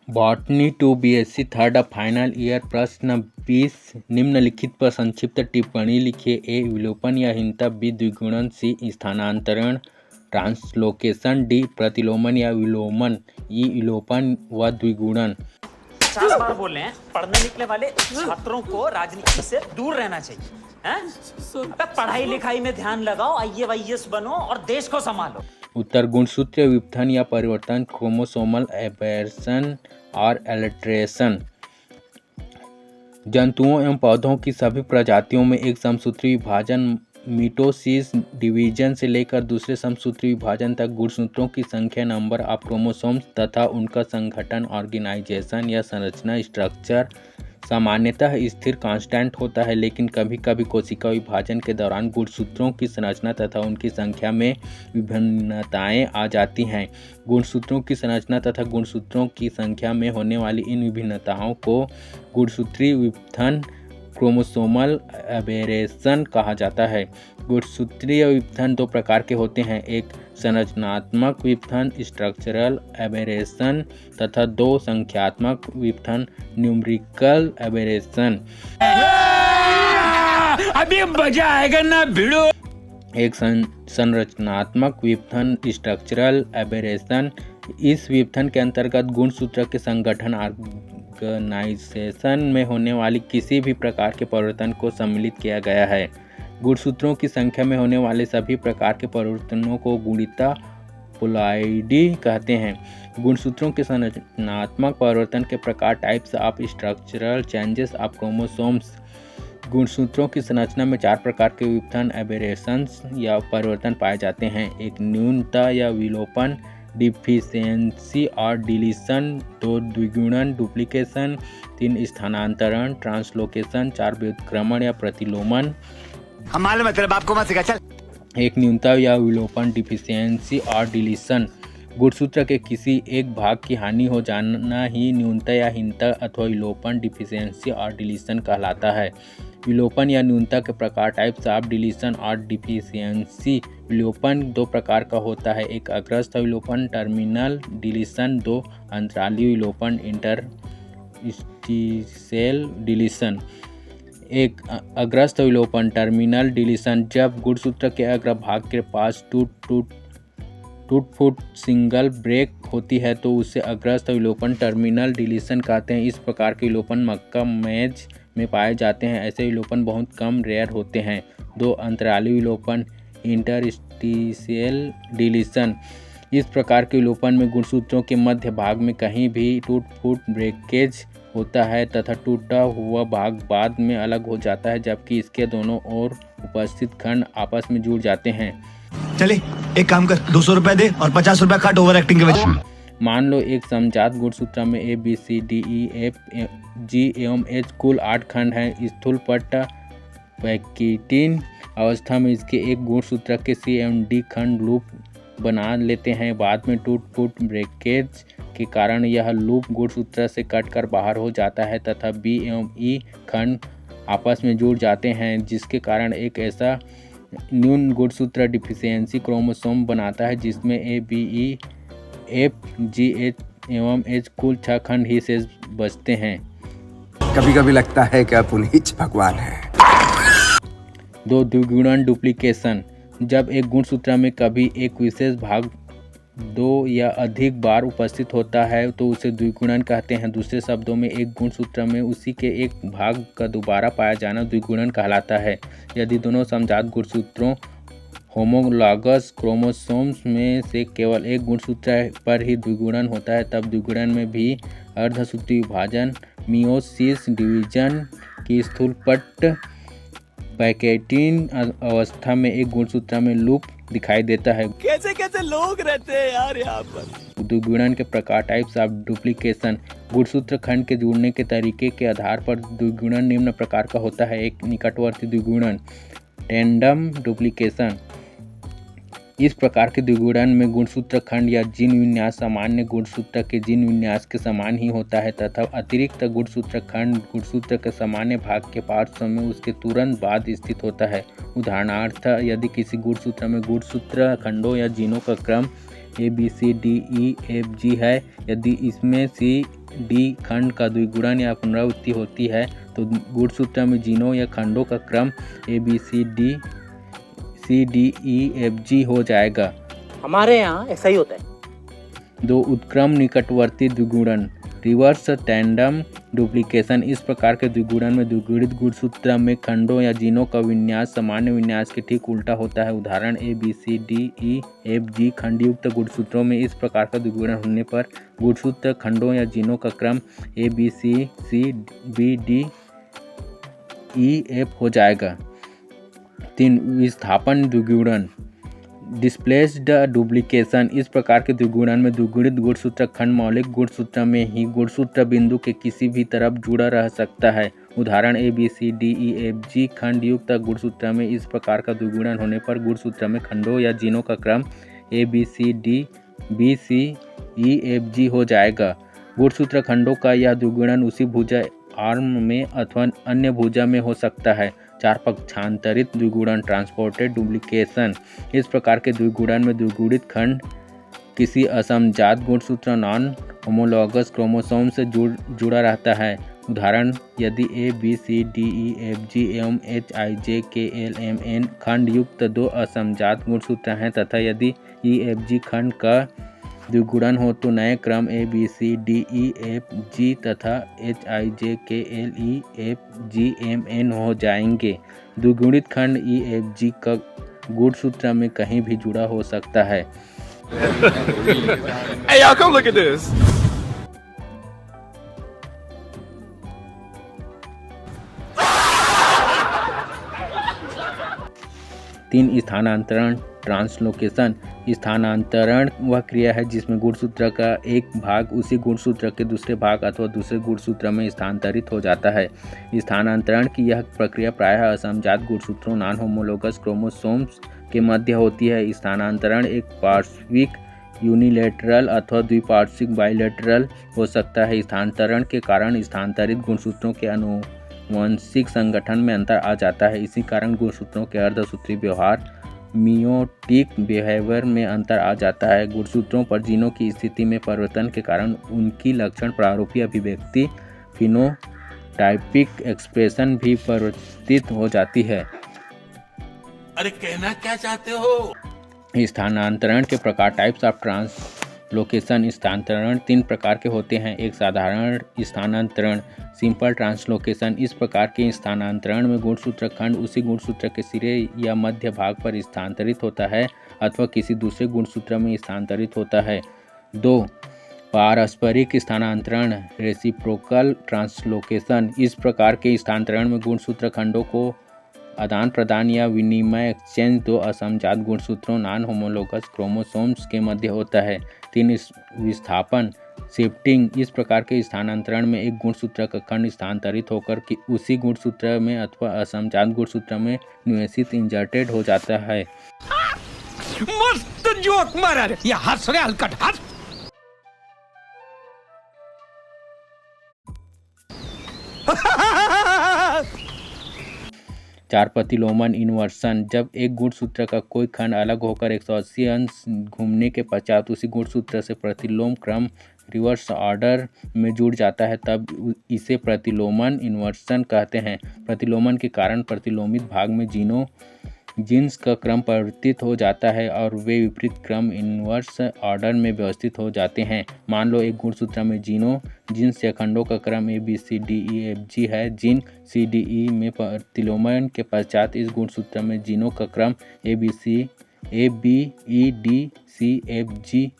Botany 2 BSc third final year प्रश्न 20 निम्नलिखित पर संक्षिप्त टिप्पणी लिखिए। ए विलोपन या हीनता, बी द्विगुणन, सी स्थानांतरण ट्रांसलोकेशन, डी प्रतिलोमन या विलोमन, ई विलोपन व द्विगुणन। 50 बार बोल रहे हैं, पढ़ने निकले वाले छात्रों को राजनीति से दूर रहना चाहिए हैं? अबे पढ़ाई लिखाई में ध्यान लगाओ, IAS बनो और देश को संभालो। उत्तर गुणसूत्रीय विपथन या परिवर्तन, क्रोमोसोमल एबेरशन और एल्ट्रेशन। जंतुओं एवं पौधों की सभी प्रजातियों में एक समसूत्री विभाजन मिटोसिस डिवीजन से लेकर दूसरे समसूत्री विभाजन तक गुणसूत्रों की संख्या, नंबर ऑफ क्रोमोसोम्स तथा उनका संगठन ऑर्गेनाइजेशन या संरचना स्ट्रक्चर सामान्यतः स्थिर कांस्टेंट होता है, लेकिन कभी कभी कोशिका विभाजन के दौरान गुणसूत्रों की संरचना तथा उनकी संख्या में विभिन्नताएं आ जाती हैं। गुणसूत्रों की संरचना तथा गुणसूत्रों की संख्या में होने वाली इन विभिन्नताओं को गुणसूत्रीय विपथन क्रोमोसोमल एबेरेशन कहा जाता है। गुणसूत्रीय विपथन दो प्रकार के होते हैं, एक संरचनात्मक विपथन स्ट्रक्चरल एबेरेशन तथा दो संख्यात्मक विपथन न्यूमेरिकल एबेरेशन। अभी मजा आएगा ना भिड़ो। एक संरचनात्मक विपथन स्ट्रक्चरल एबेरेशन, इस विपथन के अंतर्गत गुणसूत्र के संगठन ऑर्गेनाइजेशन में होने वाली किसी भी प्रकार के परिवर्तन को सम्मिलित किया गया है। गुणसूत्रों की संख्या में होने वाले सभी प्रकार के परिवर्तनों को गुणिता पोलॉइडी कहते हैं। गुणसूत्रों के संरचनात्मक परिवर्तन के प्रकार, types of structural changes of chromosomes. गुणसूत्रों की संरचना में चार प्रकार के विपथन एबेरेशंस या परिवर्तन पाए जाते हैं। एक न्यूनता या विलोपन डिफिशियंसी और डिलीशन, दो द्विगुणन डुप्लीकेशन, तीन स्थानांतरण ट्रांसलोकेशन, चार व्युत्क्रमण या प्रतिलोमन। हमारे मतलब आपको मत सिखा चल। एक न्यूनता या विलोपन डिफिशियंसी और डिलीशन, गुणसूत्र के किसी एक भाग की हानि हो जाना ही न्यूनता या हीनता अथवा विलोपन डिफिशियंसी और डिलीशन कहलाता है। विलोपन या न्यूनता के प्रकार, टाइप्स ऑफ डिलीशन और डिफिशियंसी। विलोपन दो प्रकार का होता है, एक अग्रस्थ विलोपन टर्मिनल डिलीशन, दो अंतराली विलोपन इंटरस्टिशियल डिलीशन। एक अग्रस्थ विलोपन टर्मिनल डिलीशन, जब गुणसूत्र के अग्रभाग के पास टूट फूट सिंगल ब्रेक होती है तो उसे अग्रस्थ विलोपन टर्मिनल डिलीशन कहते हैं। इस प्रकार के विलोपन मक्का मेज में पाए जाते हैं। ऐसे विलोपन बहुत कम रेयर होते हैं। दो अंतराली विलोपन इंटरस्टिशियल डिलीशन, इस प्रकार के विलोपन में गुणसूत्रों के मध्य भाग में कहीं भी टूट फूट ब्रेकेज होता है तथा टूटा हुआ भाग बाद में अलग हो जाता है, जबकि इसके दोनों ओर उपस्थित खंड आपस में जुड़ जाते हैं। चले एक काम कर, 200 रुपए दे और 50 रुपए काट ओवर एक्टिंग के वजह। मान लो एक समजात गुणसूत्र में ABCDEFG एवं H कुल 8 खंड हैं। स्थूल पट्ट पैकेटिन अवस्था में इसके एक गुणसूत्र के C एवं D खंड लूप बना लेते हैं। बाद में टूट फूट ब्रेकेज के कारण यह लूप गुणसूत्र से कटकर बाहर हो जाता है तथा B एवं E खंड आपस में जुड़ जाते हैं, जिसके कारण एक ऐसा न्यून गुणसूत्र डिफिशियंसी क्रोमोसोम बनाता है जिसमें ABEFGH एवं H कुल 6 खंड ही शेष बचते हैं। कभी कभी लगता है कि आप उन्हीं भगवान हैं। दो द्विगुणन डुप्लीकेशन, जब एक गुणसूत्र में कभी एक विशेष भाग दो या अधिक बार उपस्थित होता है तो उसे द्विगुणन कहते हैं। दूसरे शब्दों में एक गुणसूत्र में उसी के एक भाग का दोबारा पाया जाना द्विगुणन कहलाता है। यदि दोनों समजात गुणसूत्रों होमोलॉगस क्रोमोसोम्स में से केवल एक गुणसूत्र पर ही द्विगुणन होता है, तब द्विगुणन में भी अर्धसूत्री विभाजन मियोसिस डिवीजन की स्थूल पट्ट पैकेटिन अवस्था में एक गुणसूत्र में लूप दिखाई देता है। कैसे कैसे लोग रहते हैं यार यहाँ पर। द्विगुणन के प्रकार, टाइप्स ऑफ डुप्लीकेशन, गुणसूत्र खंड के जुड़ने के तरीके के आधार पर द्विगुणन निम्न प्रकार का होता है। एक निकटवर्ती द्विगुणन टेंडम डुप्लीकेशन, इस प्रकार के द्विगुणन में गुणसूत्र खंड या जीन विन्यास सामान्य गुणसूत्र के जीन विन्यास के समान ही होता है तथा अतिरिक्त गुणसूत्र खंड गुणसूत्र के सामान्य भाग के पार्श्व में उसके तुरंत बाद स्थित होता है। उदाहरणार्थ, यदि किसी गुणसूत्र में गुणसूत्र खंडों या जीनों का क्रम ABCDEFG है, यदि इसमें C डी खंड का द्विगुणन या पुनरावृत्ति होती है तो गुणसूत्र में जीनों या खंडों का क्रम ABCDEFG हो जाएगा। हमारे यहाँ ऐसा ही होता है। 2 उत्क्रम निकटवर्ती द्विगुणन रिवर्स टैंडम डुप्लीकेशन। इस प्रकार के द्विगुणन में द्विगुणित गुणसूत्र में खंडों या जीनों का विन्यास सामान्य विन्यास के ठीक उल्टा होता है। उदाहरण ABCDEFG खंडयुक्त गुणसूत्रों में इस प्रकार का द्विगुणन होने पर गुणसूत्र खंडों या जीनों का क्रम ABCCBDEF हो जाएगा। 3 विस्थापन द्विगुणन डिस्प्लेस्ड डुप्लीकेशन। इस प्रकार के द्विगुणन में द्विगुणित गुणसूत्र खंड मौलिक गुणसूत्र में ही गुणसूत्र बिंदु के किसी भी तरफ जुड़ा रह सकता है। उदाहरण ABCDEFG खंड युक्त गुणसूत्र में इस प्रकार का द्विगुणन होने पर गुणसूत्र में खंडों या जीनों का क्रम ABCDBCEFG हो जाएगा। गुणसूत्र खंडों का यह द्विगुणन उसी भुजा आर्म में अथवा अन्य भुजा में हो सकता है। 4 पक्षांतरित द्विगुणन ट्रांसपोर्टेड डुप्लीकेशन। इस प्रकार के द्विगुणन में द्विगुणित खंड किसी असमजात गुणसूत्र नॉन होमोलॉगस क्रोमोसोम से जुड़ा रहता है। उदाहरण यदि ABCDEFG एवं HIJKLMN खंड युक्त 2 असमजात गुणसूत्र हैं तथा यदि EFG खंड का द्विगुणन हो तो नए क्रम ABCDEFG तथा HIJKLEFGMN हो जाएंगे। द्विगुणित खंड EFG का गुणसूत्र में कहीं भी जुड़ा हो सकता है। Hey, y'all, come look at this. 3 स्थानांतरण ट्रांसलोकेशन। स्थानांतरण वह क्रिया है जिसमें गुणसूत्र का एक भाग उसी गुणसूत्र के दूसरे भाग अथवा दूसरे गुणसूत्र में स्थानांतरित हो जाता है। स्थानांतरण की यह प्रक्रिया प्रायः असमजात गुणसूत्रों नॉन होमोलोगस क्रोमोसोम्स के मध्य होती है। स्थानांतरण एक पार्श्विक यूनिलेटरल अथवा द्विपार्श्विक बाइलेटरल हो सकता है। स्थानांतरण के कारण स्थानांतरित गुणसूत्रों के आनुवंशिक संगठन में अंतर आ जाता है। इसी कारण गुणसूत्रों के अर्धसूत्री व्यवहार मियोटिक बिहेवियर में अंतर आ जाता है। गुणसूत्रों पर जीनों की स्थिति में परिवर्तन के कारण उनकी लक्षण प्रारूपी अभिव्यक्ति फिनोटाइपिक एक्सप्रेशन भी परिवर्तित हो जाती है। अरे कहना क्या चाहते हो? स्थानांतरण के प्रकार टाइप्स ऑफ ट्रांसलोकेशन। स्थानांतरण 3 प्रकार के होते हैं। एक साधारण स्थानांतरण सिंपल ट्रांसलोकेशन। इस प्रकार के स्थानांतरण में गुणसूत्र खंड उसी गुणसूत्र के सिरे या मध्य भाग पर स्थानांतरित होता है अथवा किसी दूसरे गुणसूत्र में स्थानांतरित होता है। 2 पारस्परिक स्थानांतरण रेसिप्रोकल ट्रांसलोकेशन। इस प्रकार के स्थानांतरण में गुणसूत्र खंडों को आदान प्रदान या विनिमय एक्सचेंज 2 असमजात गुणसूत्रों नॉन होमोलोगस क्रोमोसोम्स के मध्य होता है। 3 विस्थापन शिफ्टिंग। इस प्रकार के स्थानांतरण में एक गुणसूत्र का खंड स्थानांतरित होकर उसी गुणसूत्र में अथवा असमजात गुणसूत्र में निवेशित इंजर्टेड हो जाता है। मस्त जोक मारा रे, ये हंस रे हलकट हंस। 4 प्रतिलोमन इन्वर्सन। जब एक गुणसूत्र का कोई खंड अलग होकर 180 अंश घूमने के पश्चात उसी गुणसूत्र से प्रतिलोम क्रम रिवर्स ऑर्डर में जुड़ जाता है तब इसे प्रतिलोमन इन्वर्सन कहते हैं। प्रतिलोमन के कारण प्रतिलोमित भाग में जीन्स का क्रम परिवर्तित हो जाता है और वे विपरीत क्रम इन्वर्स ऑर्डर में व्यवस्थित हो जाते हैं। मान लो एक गुणसूत्र में जीन्स या खंडों का क्रम ABCDEFG है। जीन CDE में प्रतिलोमन के पश्चात इस गुणसूत्र में जीनों का क्रम ABEDCFG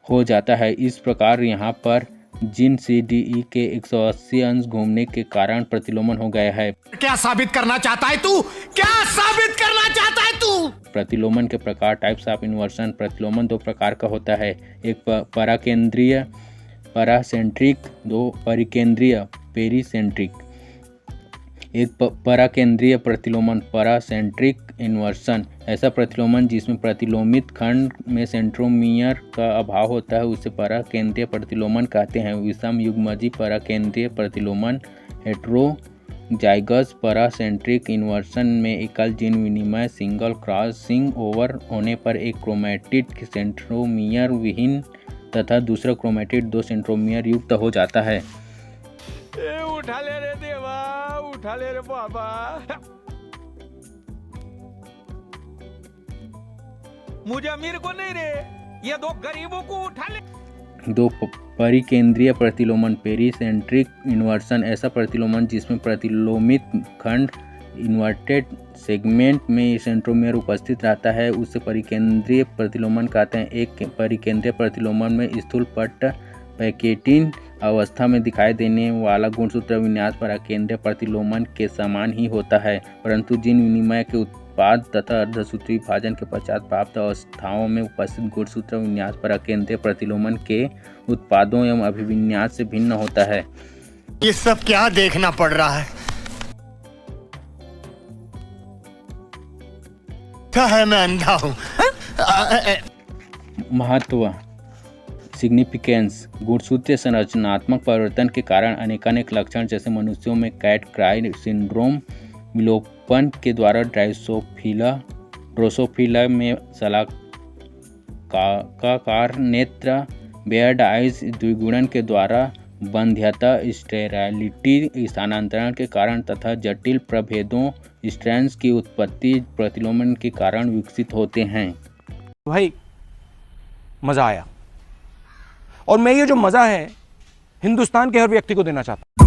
हो जाता है। इस प्रकार यहाँ पर जीन CDE के 180 अंश घूमने के कारण प्रतिलोमन हो गया है। क्या साबित करना चाहता है तू? क्या साबित करना चाहता है तू? प्रतिलोमन के प्रकार टाइप्स ऑफ इन्वर्सन। प्रतिलोमन 2 प्रकार का होता है। एक पराकेंद्रीय परासेंट्रिक, 2 परिकेंद्रीय पेरिसेंट्रिक। एक पराकेंद्रीय प्रतिलोमन परासेंट्रिक इन्वर्सन। ऐसा प्रतिलोमन जिसमें प्रतिलोमित खंड में सेंट्रोमियर का अभाव होता है उसे पराकेंद्रीय प्रतिलोमन कहते हैं। विषम युग्मजीय पराकेंद्रीय प्रतिलोमन हेटेरोजाइगस परासेंट्रिक इन्वर्सन में एकल जीन विनिमय सिंगल क्रॉसिंग ओवर होने पर एक क्रोमैटिड सेंट्रोमियर विहीन तथा दूसरा क्रोमेटिड 2 सेंट्रोमियर युक्त हो जाता है। उठा ले रे देवा, उठा ले रे बाबा। मुझे अमीर को नहीं रे, ये 2 गरीबों को उठा ले। 2 परिकेंद्रीय प्रतिलोमन पेरीसेंट्रिक इन्वर्सन ऐसा प्रतिलोमन जिसमें प्रतिलोमित खंड इन्वर्टेड सेगमेंट में सेंट्रोमियर उपस्थित रहता है उसे परिकेंद्रीय प्रतिलोमन कहते हैं। एक परिकेंद्रीय प्रतिलोमन में स्थूल पट्ट पैकेटिन अवस्था में दिखाई देने वाला गुणसूत्र विन्यास पर अकेंद्रीय प्रतिलोमन के समान ही होता है, परंतु जीन विनिमय के उत्पाद तथा अर्धसूत्री विभाजन के पश्चात प्राप्त अवस्थाओं में उपस्थित गुणसूत्र विन्यास पर अकेंद्रीय प्रतिलोमन के उत्पादों एवं अभिविन्यास से भिन्न होता है। ये सब क्या देखना पड़ रहा है मैं अंधा हूँ। महत्व सिग्निफिकेंस गुणसूत्रीय संरचनात्मक परिवर्तन के कारण अनेकानेक लक्षण जैसे मनुष्यों में कैट क्राई सिंड्रोम, विलोपन के द्वारा ड्रोसोफिला में शलाकाकार नेत्र, बेयर्ड आइज, द्विगुणन के द्वारा बंध्यता, स्टेरालिटी स्थानांतरण के कारण तथा जटिल प्रभेदों स्ट्रैंड्स की उत्पत्ति प्रतिलोमन के कारण विकसित होते हैं। भाई मजा आया और मैं ये जो मजा है हिंदुस्तान के हर व्यक्ति को देना चाहता हूं।